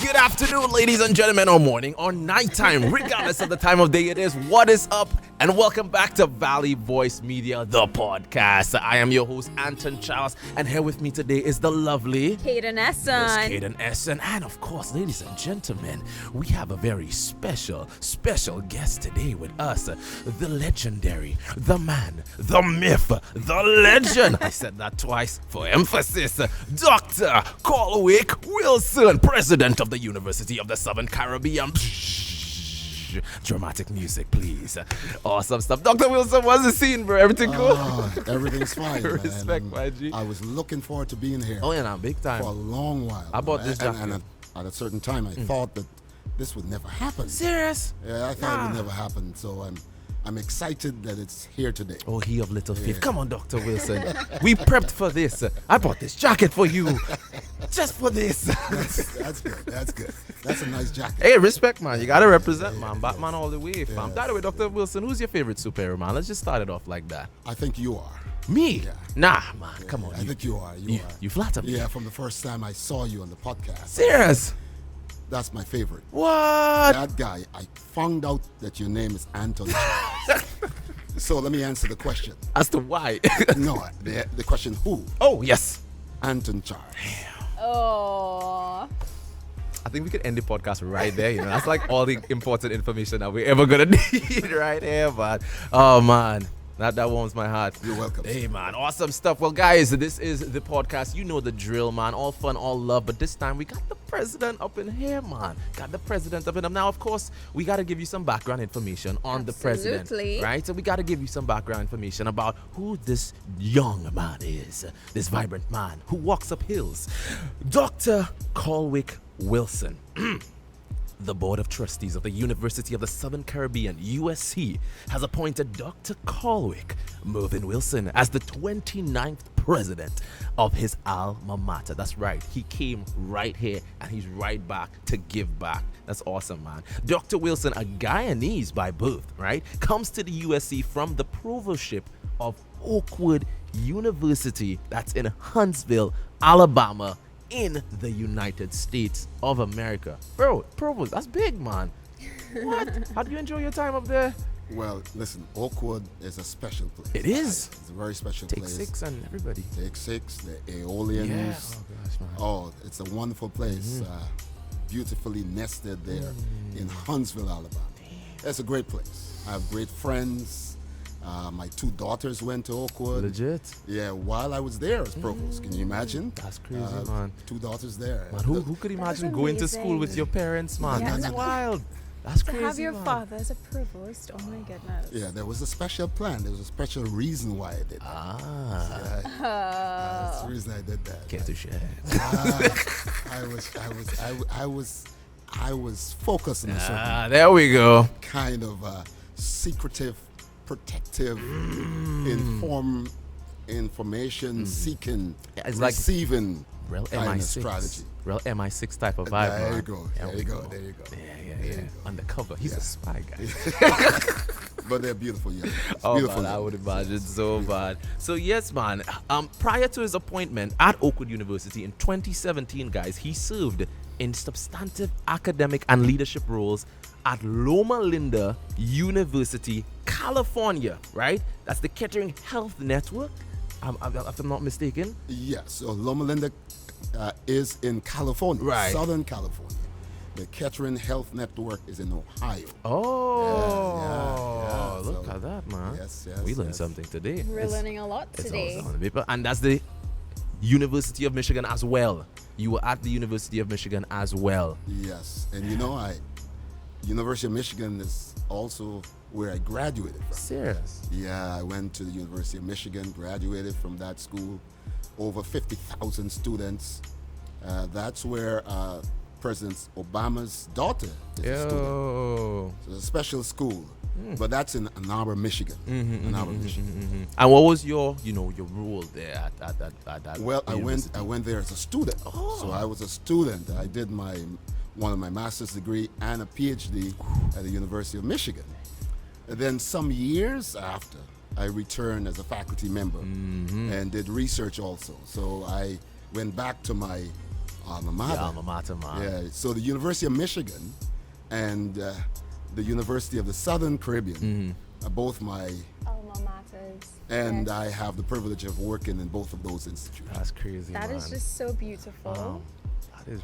Good afternoon, ladies and gentlemen, or morning or nighttime, regardless of the time of day it is. What is up? And welcome back to Valley Voice Media, the podcast. I am your host, Anton Charles, and here with me today is the lovely Kadan Kadan. And of course, ladies and gentlemen, we have a very special guest today with us. The legendary, the man, the myth, the legend. I said that twice for emphasis. Dr. Colwick Wilson, president of the University of the Southern Caribbean. Dramatic music, please. Awesome stuff. Dr. Wilson, what's the scene, bro? Everything cool? Everything's fine. Respect, my G. I was looking forward to being here. Oh, yeah, nah, big time. For a long while. I bought this jacket. And at a certain time, I thought that this would never happen. Serious? Yeah, I thought it would never happen. So I'm excited that it's here today. Oh, he of little faith. Come on, Dr. Wilson. We prepped for this. I bought this jacket for you. Just for this. That's good. That's a nice jacket. Hey, respect, man. You gotta represent, man. Batman all the way, fam. By the way, Dr. Wilson, who's your favorite superhero, man? Let's just start it off like that. I think you are. Me? Yeah. Nah, man. Come on. I think you are. You flatter me. Yeah, from the first time I saw you on the podcast. Serious? That's my favorite. What? That guy, I found out that your name is Anton Charles. So let me answer the question. As to why? No, the question who? Oh, yes. Anton Charles. Oh. I think we could end the podcast right there. You know, that's like all the important information that we're ever gonna need right here, man. Oh man, that warms my heart. You're welcome. Hey man, awesome stuff. Well, guys, this is the podcast. You know the drill, man. All fun, all love. But this time we got the president up in here, man. Got the president up in him. Now, of course, we got to give you some background information on the president, right? So we got to give you some background information about who this young man is, this vibrant man who walks up hills, Dr. Colwick Wilson. The Board of Trustees of the University of the Southern Caribbean, USC, has appointed Dr. Colwick Mervyn Wilson as the 29th president of his alma mater. That's right. He came right here and he's right back to give back. That's awesome, man. Dr. Wilson, a Guyanese by birth, right, comes to the USC from the provostship of Oakwood University. That's in Huntsville, Alabama, in the United States of America. Bro, Provost, that's big, man. What? How do you enjoy your time up there? Well, listen, Oakwood is a special place. It is. It's a very special Take place. 6 and everybody. Take 6, the Aeolians. Yeah. Oh, gosh, man. Oh, it's a wonderful place. Beautifully nested there in Huntsville, Alabama. It's a great place. I have great friends. My 2 daughters went to Oakwood. Legit. Yeah, while I was there as provost. Can you imagine? That's crazy, man. 2 daughters there. Man, who could imagine going to school with your parents, man? Yeah. That's wild. That's To crazy, have your man. father as a provost, oh my goodness. Yeah, there was a special plan. There was a special reason why I did that. That's the reason I did that. Get to share. I was focused on a certain There we go. kind of secretive, protective, information seeking, It's like receiving Real kind of MI6. strategy. Real MI6 type of vibe, There man. you go. There you go. Yeah. Undercover. He's a spy guy. But they're beautiful, yeah. Beautiful. Man, I would imagine so bad. So yes, man. Prior to his appointment at Oakwood University in 2017, guys, he served in substantive academic and leadership roles at Loma Linda University, California. Right? That's the Kettering Health Network. If I'm not mistaken. Yes. So Loma Linda is in California, Right. Southern California. The Kettering Health Network is in Ohio. Oh, Yeah. look So, at that, man. yes, We learned something today. We're learning a lot It's today. also on the paper. And that's the University of Michigan as well. You were at the University of Michigan as well. Yes. And University of Michigan is also where I graduated from. Serious? Yeah, I went to the University of Michigan, graduated from that school. Over 50,000 students. That's where President Obama's daughter is a student. Yo. So it's a special school. But that's in Ann Arbor, Michigan. Ann Arbor, Michigan. And what was your role there at that? Well, university? I went there as a student. Oh. So I was a student. I did one of my master's degree and a PhD at the University of Michigan. And then some years after, I returned as a faculty member and did research also. So I went back to my alma mater. Your alma mater, man. Yeah, so the University of Michigan and the University of the Southern Caribbean are both my, Alma maters. and Yes. I have the privilege of working in both of those institutions. That's crazy, That man. is just so beautiful. That is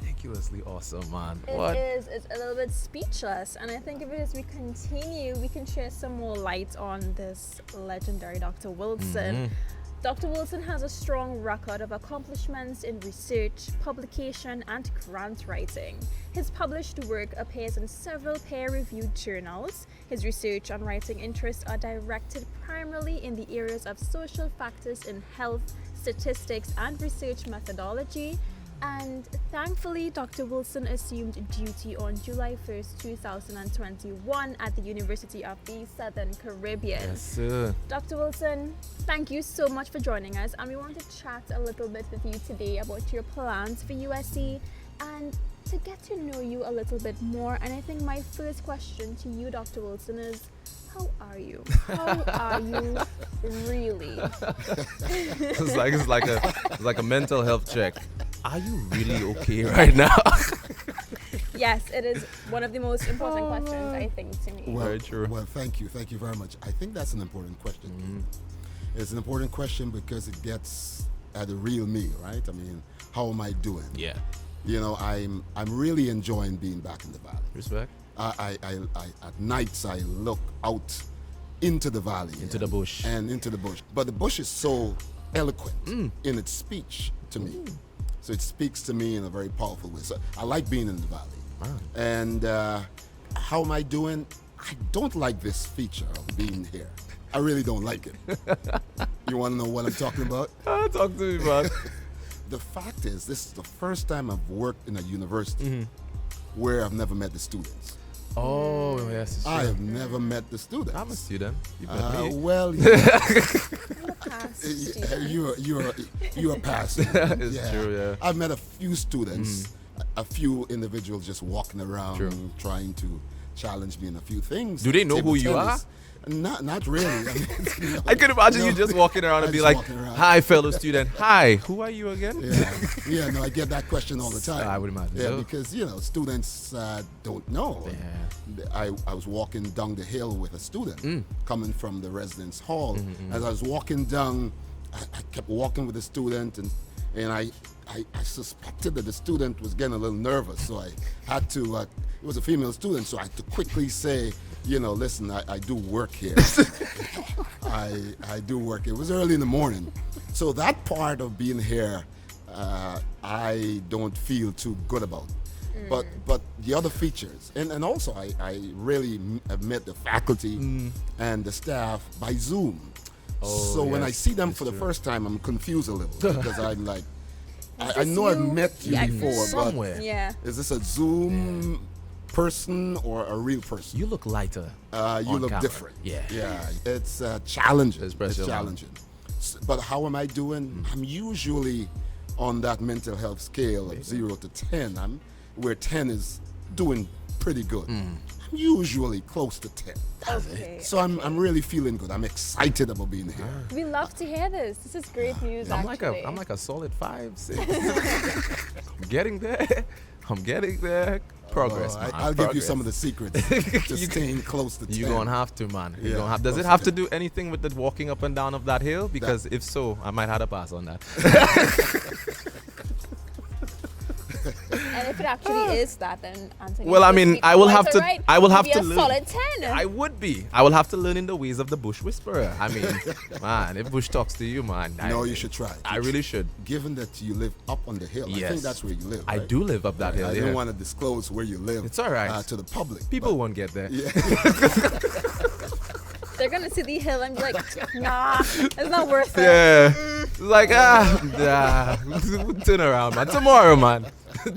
ridiculously awesome, man. It What? is. It's a little bit speechless, and I think if it as we continue, we can share some more light on this legendary Dr. Wilson. Dr. Wilson has a strong record of accomplishments in research, publication, and grant writing. His published work appears in several peer-reviewed journals. His research and writing interests are directed primarily in the areas of social factors in health, statistics, and research methodology. And thankfully, Dr. Wilson assumed duty on July 1st, 2021 at the University of the Southern Caribbean. Yes, sir. Dr. Wilson, thank you so much for joining us, and we want to chat a little bit with you today about your plans for USC and to get to know you a little bit more. And I think my first question to you, Dr. Wilson, is how are you? How are you really? It's like a mental health check. Are you really okay right now? Yes, it is one of the most important questions, I think, to me. Well, Very true. Well, thank you very much. I think that's an important question. It's an important question because it gets at the real me, right? I mean, how am I doing? Yeah. You know, I'm really enjoying being back in the valley. Respect. I at nights I look out into the valley, Into the bush. and into the bush. But the bush is so eloquent in its speech to me. So it speaks to me in a very powerful way. So I like being in the valley. Wow. And how am I doing? I don't like this feature of being here. I really don't like it. You want to know what I'm talking about? Talk to me, man. The fact is, this is the first time I've worked in a university where I've never met the students. Oh, yes. It's I true. have never met the students. I'm a student. You met me. Well, In the past, Stephen. you're a pastor. It's true, yeah. I've met a few students, a few individuals just walking around True. trying to challenge me in a few things. Do they know Table who you tennis. Not really. I mean, you know, I could imagine no. you just walking around and I be just like, walking around. "Hi, fellow student. Hi, who are you again?" Yeah, no, I get that question all the time. I would imagine Yeah, so. because students don't know. Yeah. I was walking down the hill with a student coming from the residence hall. Mm-hmm, As I was walking down, I kept walking with the student, and I suspected that the student was getting a little nervous, so I had to. It was a female student, so I had to quickly say, listen, I do work here. I do work. It was early in the morning, so that part of being here, I don't feel too good about. But the other features, and also I really have met the faculty and the staff by Zoom. So when I yes, see them it's for the true. first time, I'm confused a little because I'm like, I know I've you? met you Yeah, before, somewhere. Yeah. but is this a Zoom person or a real person? You look lighter. You on look camera. different. Yeah. It's challenging. It's It's pressure, man. challenging. But how am I doing? I'm usually on that mental health scale of 0 to 10. Where 10 is doing pretty good. I'm usually close to 10. Okay. So I'm really feeling good. I'm excited about being here. We love to hear this. This is great news, I'm actually. like a solid 5, 6. I'm getting there. I'm getting there. Progress, man. I'll give you Progress. some of the secrets to staying close to 10. You're gonna have to, man. You're Yeah, gonna have. Does it close have to to do anything with the walking up and down of that hill? Because if so, I might have to pass on that. And if it actually is that, then Anthony. Well, I would mean, be I will quite have to- alright. I will You'd have be to a learn. solid 10. I would be. I will have to learn in the ways of the bush whisperer. I mean, man, if bush talks to you, man. No, you should try. I really should. Given that you live up on the hill, I Yes. think that's where you live. I right? do live up that hill. I Yeah. don't want to disclose where you live. It's all right. To the public. People but- won't get there. Yeah. They're gonna see the hill and be like, nah, it's not worth it. Yeah. It's like, turn around, man. Tomorrow, man.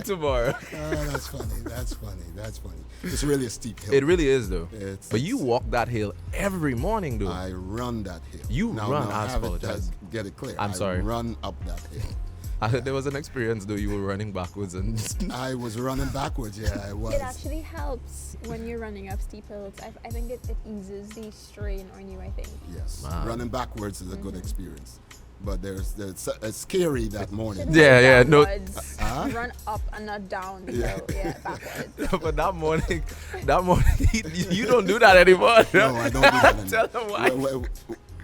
Tomorrow. That's funny. That's funny. That's funny. It's really a steep hill. It really is, though. It's- But you walk that hill every morning, dude. I run that hill. You now, run, Now I have it, apologize. get it clear. I'm I sorry. run up that hill. I heard there was an experience, though. You were running backwards and. I was running backwards. Yeah, I was. It actually helps when you're running up steep hills. I think it eases the strain on you, I think. Yes. Wow. Running backwards is a good experience. But it's scary that morning. Shouldn't Yeah, go no. backwards. Run up and not down the hill. Yeah, backwards. But that morning, you don't do that anymore. No, I don't do that anymore. Tell them why. Well,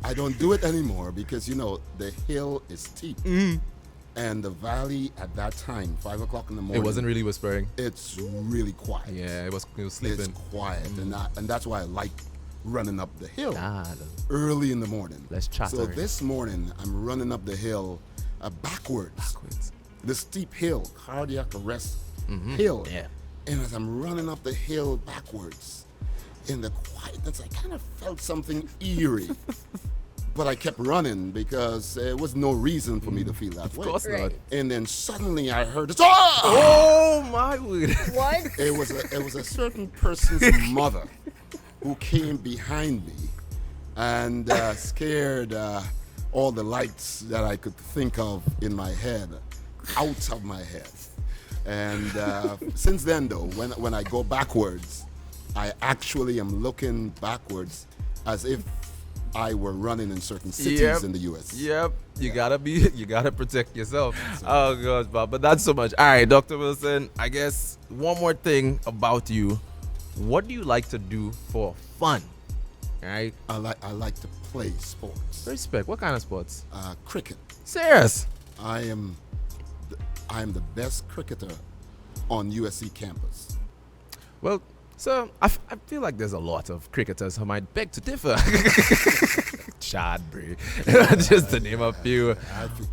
I don't do it anymore because, the hill is steep. And the valley at that time, 5 o'clock in the morning. It wasn't really whispering. It's really quiet. Yeah, it was sleeping. It's quiet. And that's why I like running up the hill Ah, early in the morning. Let's chat So already. this morning, I'm running up the hill backwards. The steep hill, cardiac arrest hill. Yeah. And as I'm running up the hill backwards, in the quietness, I kind of felt something eerie. But I kept running because there was no reason for me to feel that way. Of course not. Right. And then suddenly I heard this. Oh! Oh my word. What? It was a certain person's mother who came behind me and scared all the lights that I could think of in my head out of my head. And since then, though, when I go backwards, I actually am looking backwards as if I were running in certain cities in the U.S. Yep. You gotta protect yourself. Oh gosh, but that's so much. All right, Dr. Wilson, I guess one more thing about you. What do you like to do for fun? All right. I like to play sports. Respect. What kind of sports? Cricket. Serious. I am the best cricketer on USC campus. Well, so I feel like there's a lot of cricketers who might beg to differ. Chadbury, just to name a few.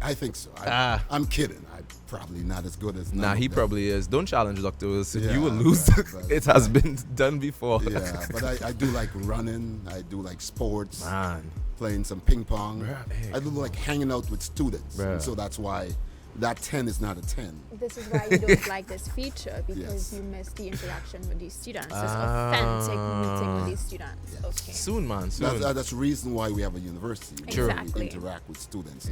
I think so. I'm kidding. I'm probably not as good as. Nah, he probably is. Don't challenge Dr. Wilson. Yeah, You will lose. but- It has been done before. Yeah, but I do like running. I do like sports. Man. Playing some ping pong. Bruh, hey. I do like hanging out with students. Bruh. And so that's why that 10 is not a 10. This is why you don't like this feature, because Yes. you miss the interaction with these students. This authentic meeting with these students. Okay. Soon, man. Soon. That's the reason why we have a university. True. where Exactly. We interact with students.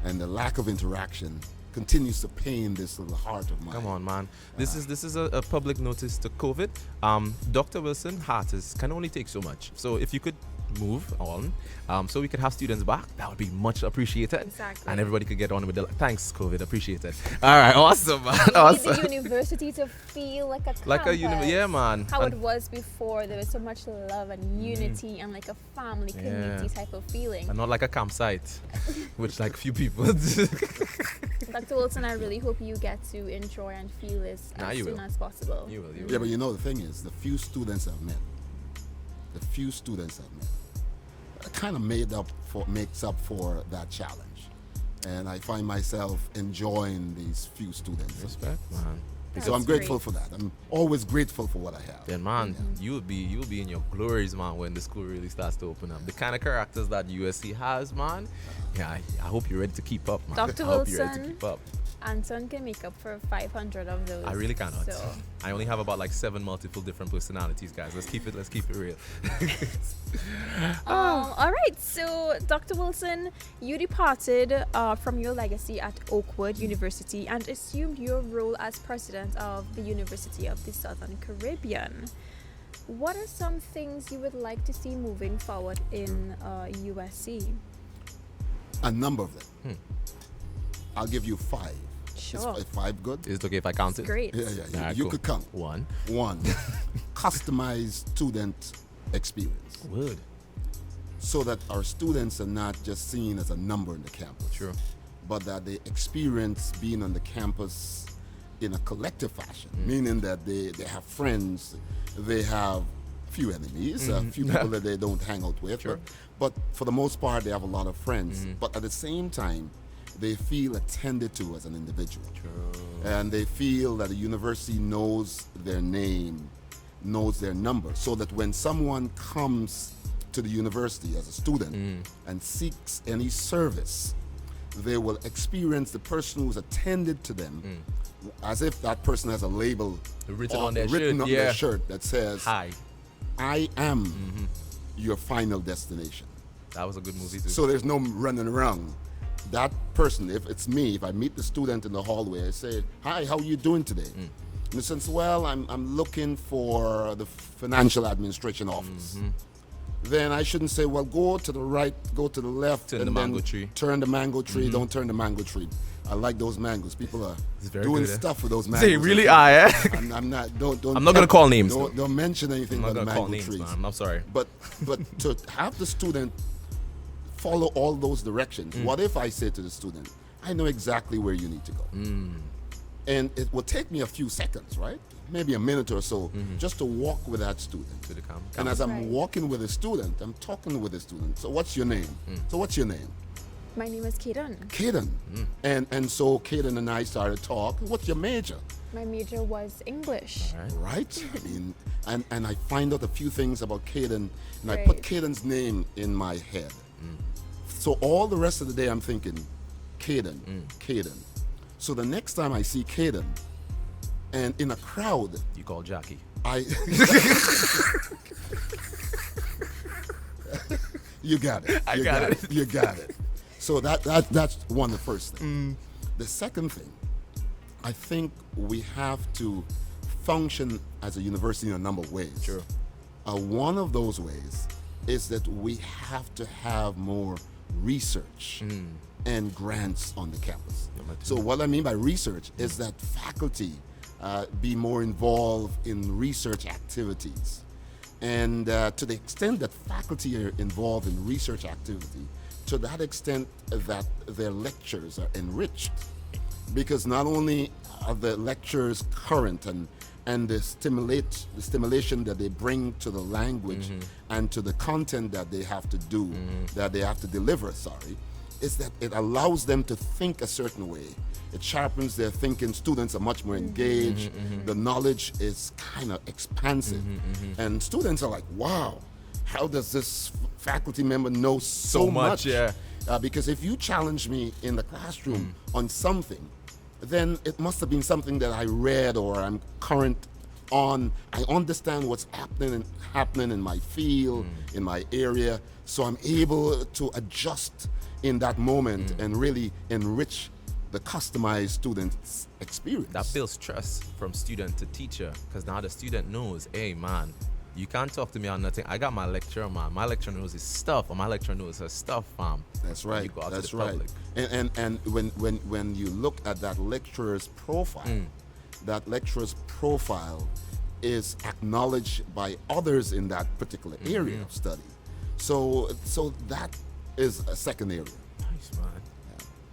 And the lack of interaction continues to pain this little heart of mine. Come on, man. This is a public notice to COVID. Dr. Wilson, heart can only take so much. So if you could move on, so we could have students back, that would be much appreciated. Exactly. And everybody could get on with the thanks, COVID. Appreciate it. All right, awesome, man. We need Awesome. the university to feel like a campus. Like a yeah, man. How And- it was before. There was so much love and unity and like a family community Yeah. type of feeling. and not like a campsite, which like few people. Dr. Wilson, I really hope you get to enjoy and feel this Nah, as you soon will. as possible. You will. Yeah, but the thing is, the few students I've met, kind of makes up for that challenge. And I find myself enjoying these few students. Respect, man. So I'm That's grateful great. for that. I'm always grateful for what I have. Then man, you'll be in your glories, man, when the school really starts to open up. The kind of characters that USC has, man. Yeah, I hope you're ready to keep up, man. Dr. I hope you're ready to Wilson. keep up. Anton can make up for 500 of those. I really cannot. So, I only have about like 7 multiple different personalities, guys. Let's keep it real. all right. So, Dr. Wilson, you departed from your legacy at Oakwood University and assumed your role as president of the University of the Southern Caribbean. What are some things you would like to see moving forward in USC? A number of them. I'll give you 5. Sure. Is 5 good? Is it okay if I count it? Great. Yeah. Alright, You cool. could count. 1. 1, customized student experience. Word. So that our students are not just seen as a number in the campus. True. But that they experience being on the campus in a collective fashion, meaning that they have friends, they have few enemies, a few people that they don't hang out with, Sure. but for the most part, they have a lot of friends. But at the same time, they feel attended to as an individual. And they feel that the university knows their name, knows their number, so that when someone comes to the university as a student and seeks any service, they will experience the person who's attended to them as if that person has a label Written or on their written shirt, on yeah. their shirt that says, Hi. I am your final destination. That was a good movie too. So there's no running around. That person, if it's me, if I meet the student in the hallway, I say, hi, how are you doing today? And he says, well, I'm looking for the financial administration office. then I shouldn't say, well, go to the right, go to the left, Turn and the then mango tree. turn the mango tree. Don't turn the mango tree. I like those mangoes. People are It's very doing good, eh? stuff with those mangoes. They really are, eh? I'm not. Don't. I'm not gonna call names. Don't mention anything I'm about not the gonna call mango names, trees. man. I'm sorry. But to have the student follow all those directions. What if I say to the student, I know exactly where you need to go, and it will take me a few seconds, right? Maybe a minute or so, just to walk with that student. To the And as I'm Right. walking with a student, I'm talking with a student. So what's your name? So what's your name? My name is Kadan. Kadan. And so Kadan and I started talking. What's your major? My major was English. All right. Right? I mean, and I find out a few things about Kadan, and I Right. put Kadan's name in my head. So all the rest of the day I'm thinking, Kadan, Kadan. So the next time I see Kadan, and in a crowd, You call Jackie. I you got it. I You got it. You got it. So that's one of the first thing. The second thing, I think we have to function as a university in a number of ways. Sure. One of those ways is that we have to have more research and grants on the campus. Number two. So what I mean by research is that faculty be more involved in research activities. And to the extent that faculty are involved in research activity, to that extent that their lectures are enriched. Because not only are the lectures current and the stimulation that they bring to the language and to the content that they have to do, that they have to deliver, is that it allows them to think a certain way. It sharpens their thinking. Students are much more engaged. The knowledge is kind of expansive. And students are like, wow, how does this faculty member know so much? Yeah. Because if you challenge me in the classroom on something, then it must have been something that I read or I'm current on. I understand what's happening in my field, in my area, so I'm able to adjust in that moment and really enrich the customized student's experience. That builds trust from student to teacher, because now the student knows, hey man, you can't talk to me on nothing. I got my lecturer, man. My lecturer knows his stuff, or my lecturer knows her stuff, fam. That's When right. you go out That's to the right. public. And when you look at that lecturer's profile, that lecturer's profile is acknowledged by others in that particular area of study. So that is a second area. Nice, man.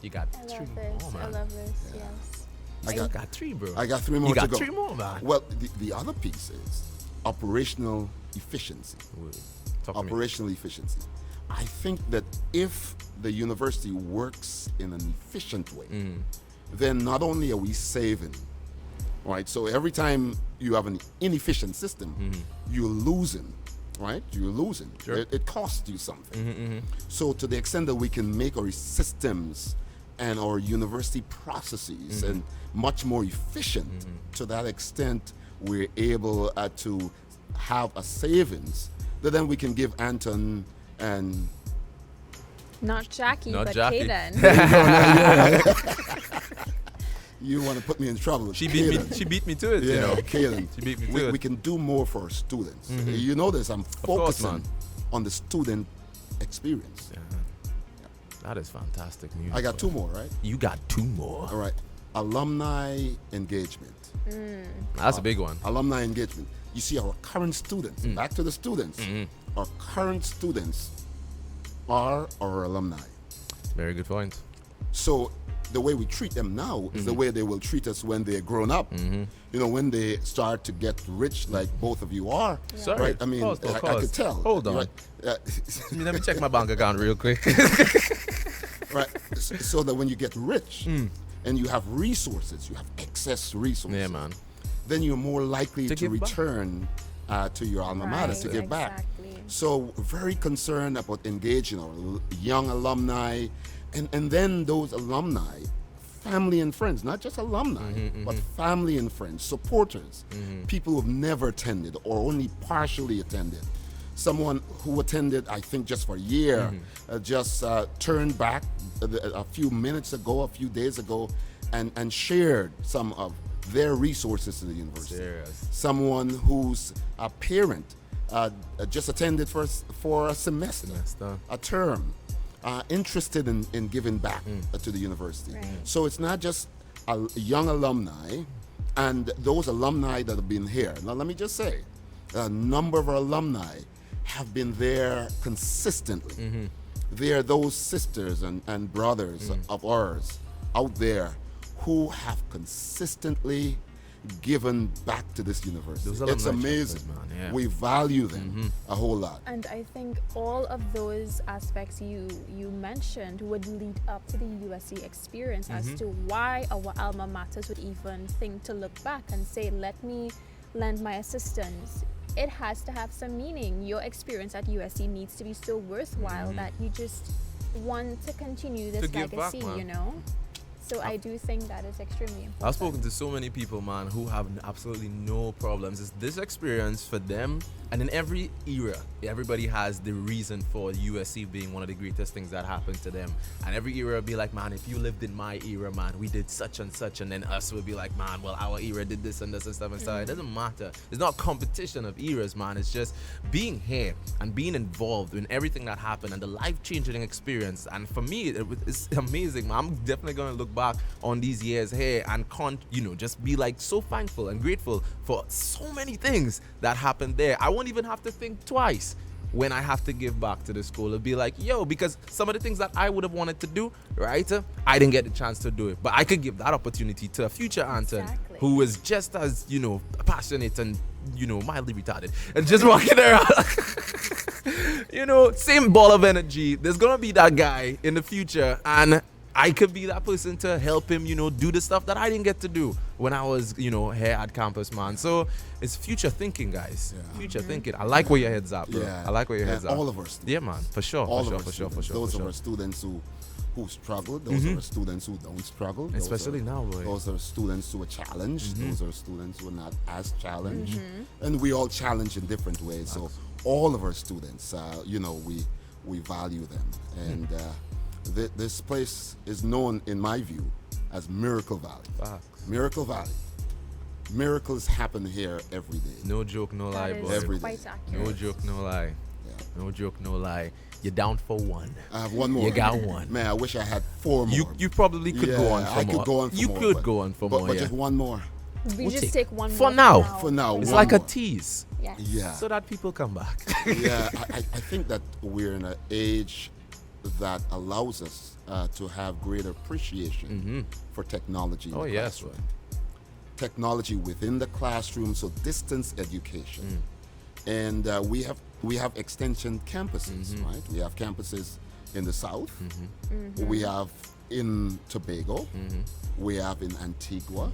You got I three love more, this. I man. love this. Yes. I You got got three, bro. I got three more You to got go. three more, man. Well, the other piece is operational efficiency. Ooh, talk to me. Operational efficiency. I think that if the university works in an efficient way, then not only are we saving, right? So every time you have an inefficient system, you're losing, right? You're losing. Sure. It costs you something. So to the extent that we can make our systems and our university processes and much more efficient, to that extent we're able to have a savings that then we can give Anton and Not Jackie, Not but Jackie. Kadan. you want to put me in trouble. She beat me. Kaden. She beat me to it. Yeah, You know. Kaden. She beat me to we, it. we can do more for our students. You know this. I'm course, focusing man. on the student experience. Yeah. That is fantastic news. I got bro. two more, right? You got two more. All right. Alumni engagement. That's a big one. Alumni engagement. You see, our current students, back to the students, our current students are our alumni. Very good point. So the way we treat them now is the way they will treat us when they're grown up. You know, when they start to get rich, like both of you are. Sorry. Right? I mean, Pause, I pause. could tell. Hold on. Right? Let me check my bank account real quick. Right. So that when you get rich and you have resources, you have excess resources. Yeah, man. Then you're more likely To to give back. return to your alma mater to Right, give back. exactly. So very concerned about engaging our young alumni, and then those alumni, family and friends, not just alumni, but family and friends, supporters, people who've never attended or only partially attended. Someone who attended, I think, just for a year, just turned back a few minutes ago, a few days ago, and shared some of their resources to the university. Serious. Someone whose parent just attended for a semester, a term, interested in giving back to the university. Right. So it's not just a young alumni and those alumni that have been here. Now, let me just say, a number of our alumni have been there consistently. They're those sisters and brothers of ours out there who have consistently given back to this university. It's amazing. Man, yeah. We value them a whole lot. And I think all of those aspects you mentioned would lead up to the USC experience as to why our alma maters would even think to look back and say, let me lend my assistance. It has to have some meaning. Your experience at USC needs to be so worthwhile that you just want to continue this give back, legacy, man. you know? So I do think that is extremely important. I've spoken to so many people, man, who have absolutely no problems. It's this experience for them, and in every era, everybody has the reason for USC being one of the greatest things that happened to them. And every era will be like, man, if you lived in my era, man, we did such and such, and then us will be like, man, well, our era did this and this and stuff and stuff. It doesn't matter. It's not competition of eras, man. It's just being here and being involved in everything that happened and the life-changing experience. And for me, it's amazing, man. I'm definitely going to look back on these years here and just be like so thankful and grateful for so many things that happened there. I won't even have to think twice when I have to give back to the school. It'll be like, yo, because some of the things that I would have wanted to do, right, I didn't get the chance to do it, but I could give that opportunity to a future Anton who is just as passionate and mildly retarded and just walking around same ball of energy. There's gonna be that guy in the future, and I could be that person to help him, do the stuff that I didn't get to do when I was, here at campus, man. So it's future thinking, guys. Yeah. Future thinking. I like where your head's at, bro. Yeah. I like where your head's at. All of our students. Yeah, man. For sure. All for of sure. our students. Those are our students who struggle. Those are our students who don't struggle. Especially now, boy. Those are students who are challenged. Those are students who are not as challenged. And we all challenge in different ways. So all of our students, we value them. And this place is known, in my view, as Miracle Valley. Facts. Miracle Valley. Miracles happen here every day. No joke, no lie, That boy. is Every day. quite accurate. No joke, no lie. Yeah. No joke, no lie. You're down for one. I have one more. You got one. Man, I wish I had 4 more. You probably could go on for I more. could go on for you more. could but- go on for but, more, But yeah. just one more. We We'll just take one for more now. For now. It's one like more. a tease. Yes. Yeah. So that people come back. Yeah, I think that we're in an age that allows us to have greater appreciation for technology in Oh, the yes, classroom. Technology within the classroom, so distance education. And we have extension campuses, right? We have campuses in the south. We have in Tobago. We have in Antigua.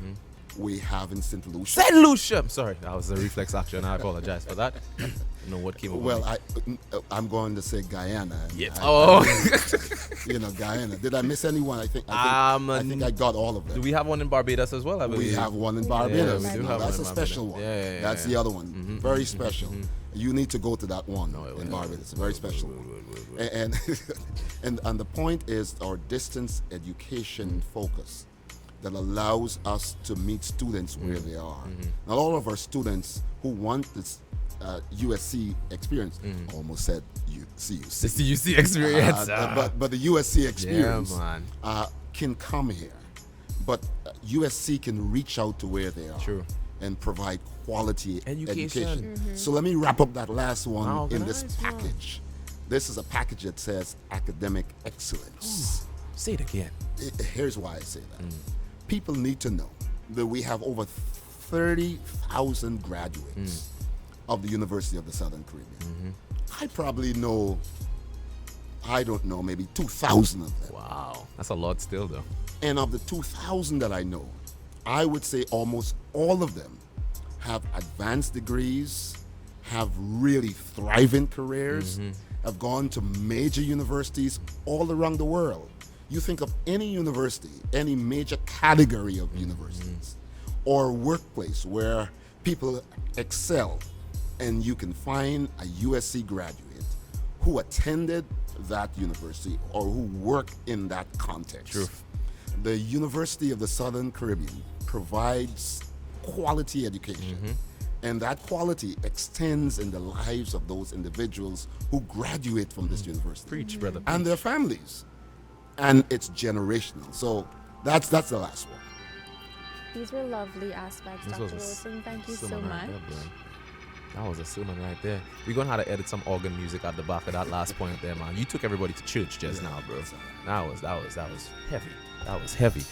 We have in St. Lucia. St. Lucia. I'm sorry, that was a reflex action. I apologize for that. I don't know what came over Well, me. I'm going to say Guyana. Yeah. Guyana. Did I miss anyone? I think I got all of them. Do we have one in Barbados as well? I believe. We have one in Barbados. we do Now, have that's one a in special Barbados. one. Yeah, That's the other one. Very special. You need to go to that one in Barbados. Very special one. And the point is our distance education focus that allows us to meet students where they are. Not all of our students who want this USC experience, almost said CUC. The CUC experience. But the USC experience man. can come here. But USC can reach out to where they are True. and provide quality Education. So let me wrap up that last one Wow, in this nice, man. package. This is a package that says academic excellence. Say it again. Here's why I say that. People need to know that we have over 30,000 graduates of the University of the Southern Caribbean. I probably know, maybe 2,000 of them. Wow. That's a lot still, though. And of the 2,000 that I know, I would say almost all of them have advanced degrees, have really thriving careers, have gone to major universities all around the world. You think of any university, any major category of universities, or workplace where people excel, and you can find a USC graduate who attended that university or who work in that context. True. The University of the Southern Caribbean provides quality education And that quality extends in the lives of those individuals who graduate from this university. Preach, brother. And their families. And it's generational. So that's the last one. These were lovely aspects, This Dr. was a Wilson. Thank you so sermon right much. there, bro. That was a sermon right there. We're gonna have to edit some organ music at the back of that last point there, man. You took everybody to church just now, bro. That was heavy. That was heavy.